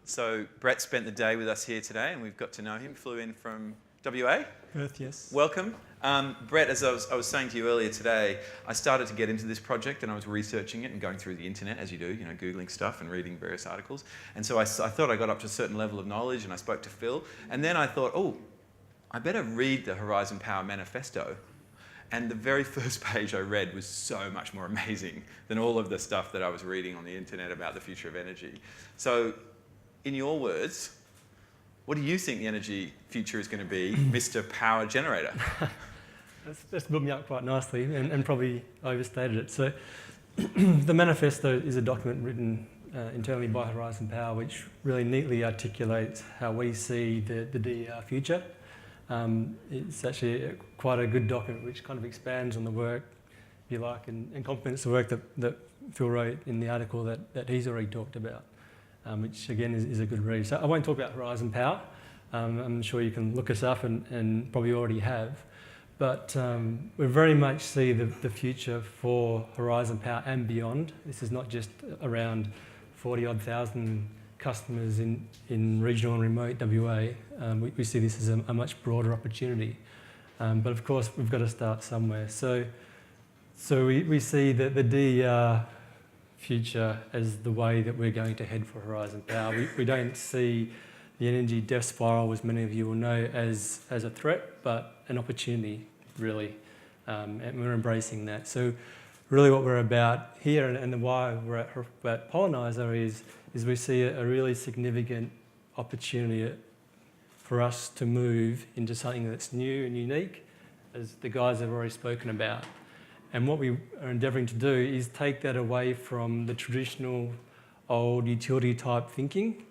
So Brett spent the day with us here today and we've got to know him, flew in from WA. Perth, yes. Welcome. Brett, as I was saying to you earlier today, I started to get into this project and I was researching it and going through the internet, as you do, you know, Googling stuff and reading various articles. And so I thought I got up to a certain level of knowledge and I spoke to Phil. And then I thought, oh, I better read the Horizon Power Manifesto. And the very first page I read was so much more amazing than all of the stuff that I was reading on the internet about the future of energy. So, in your words, what do you think the energy future is going to be, Mr. Power Generator? That's built me up quite nicely and probably overstated it. So the manifesto is a document written internally by Horizon Power which really neatly articulates how we see the DER future. It's actually quite a good document which kind of expands on the work, if you like, and complements the work that Phil wrote in the article that he's already talked about. Which again is a good read. So I won't talk about Horizon Power. I'm sure you can look us up and probably already have. But we very much see the future for Horizon Power and beyond. This is not just around 40-odd thousand customers in regional and remote WA. We see this as a much broader opportunity. But of course, we've got to start somewhere. So we see that the DER future as the way that we're going to head for Horizon Power. We don't see the energy death spiral, as many of you will know, as a threat, but an opportunity, really. And we're embracing that. So really what we're about here and why we're at Pollenizer is we see a really significant opportunity for us to move into something that's new and unique, as the guys have already spoken about. And what we are endeavouring to do is take that away from the traditional old utility type thinking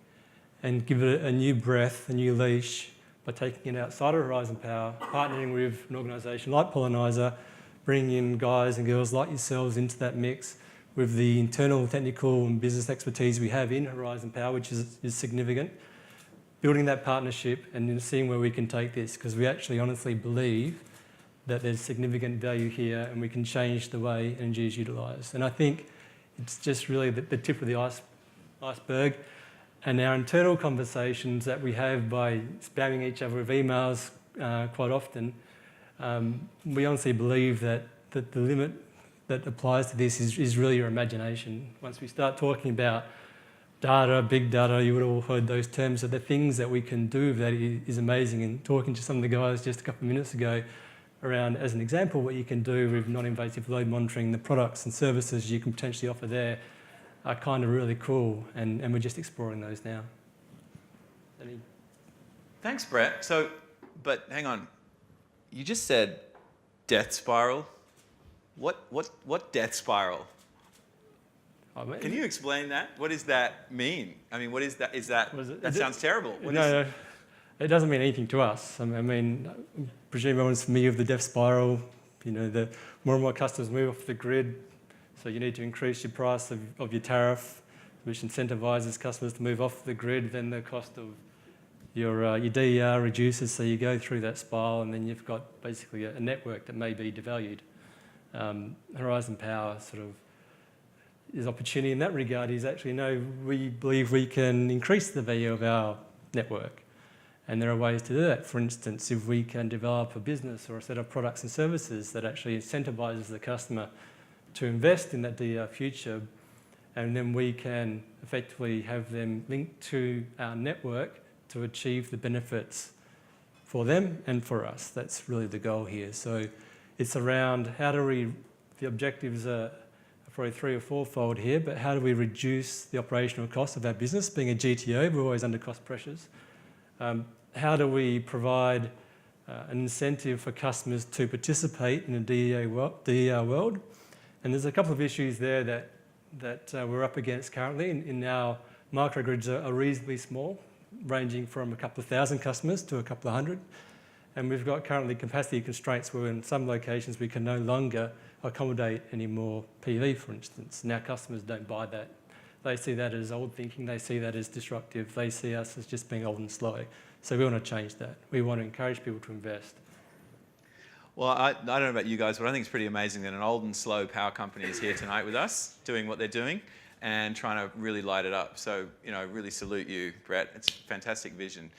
and give it a new breath, a new leash by taking it outside of Horizon Power, partnering with an organisation like Pollenizer, bringing in guys and girls like yourselves into that mix with the internal technical and business expertise we have in Horizon Power, which is significant, building that partnership and then seeing where we can take this, because we actually honestly believe that there's significant value here and we can change the way energy is utilised. And I think it's just really the tip of the iceberg. And our internal conversations that we have by spamming each other with emails quite often, we honestly believe that the limit that applies to this is really your imagination. Once we start talking about data, big data, you would have all heard those terms, so the things that we can do with that is amazing. And talking to some of the guys just a couple of minutes ago, around, as an example, what you can do with non-invasive load monitoring, the products and services you can potentially offer there are kind of really cool, and we're just exploring those now. Thanks, Brett. So, but hang on, you just said death spiral. What death spiral? I mean, can you explain that? What does that mean? I mean, what is that? That sounds terrible. No, it doesn't mean anything to us. I mean, I presume everyone's familiar with the death spiral. You know, the more and more customers move off the grid, so you need to increase your price of your tariff, which incentivises customers to move off the grid. Then the cost of your DER reduces, so you go through that spiral, and then you've got basically a network that may be devalued. Horizon Power sort of is opportunity in that regard. Is actually, no, we believe we can increase the value of our network. And there are ways to do that. For instance, if we can develop a business or a set of products and services that actually incentivises the customer to invest in that DER future, and then we can effectively have them linked to our network to achieve the benefits for them and for us. That's really the goal here. So it's around how do we, the objectives are probably 3 or 4-fold here, but how do we reduce the operational cost of our business? Being a GTO, we're always under cost pressures. How do we provide an incentive for customers to participate in a DER world? And there's a couple of issues there that we're up against currently. In our microgrids are reasonably small, ranging from a couple of thousand customers to a couple of hundred. And we've got currently capacity constraints where in some locations we can no longer accommodate any more PV, for instance. And our customers don't buy that. They see that as old thinking, they see that as disruptive, they see us as just being old and slow. So we want to change that. We want to encourage people to invest. Well, I don't know about you guys, but I think it's pretty amazing that an old and slow power company is here tonight with us, doing what they're doing. and trying to really light it up. So, really salute you, Brett. It's a fantastic vision.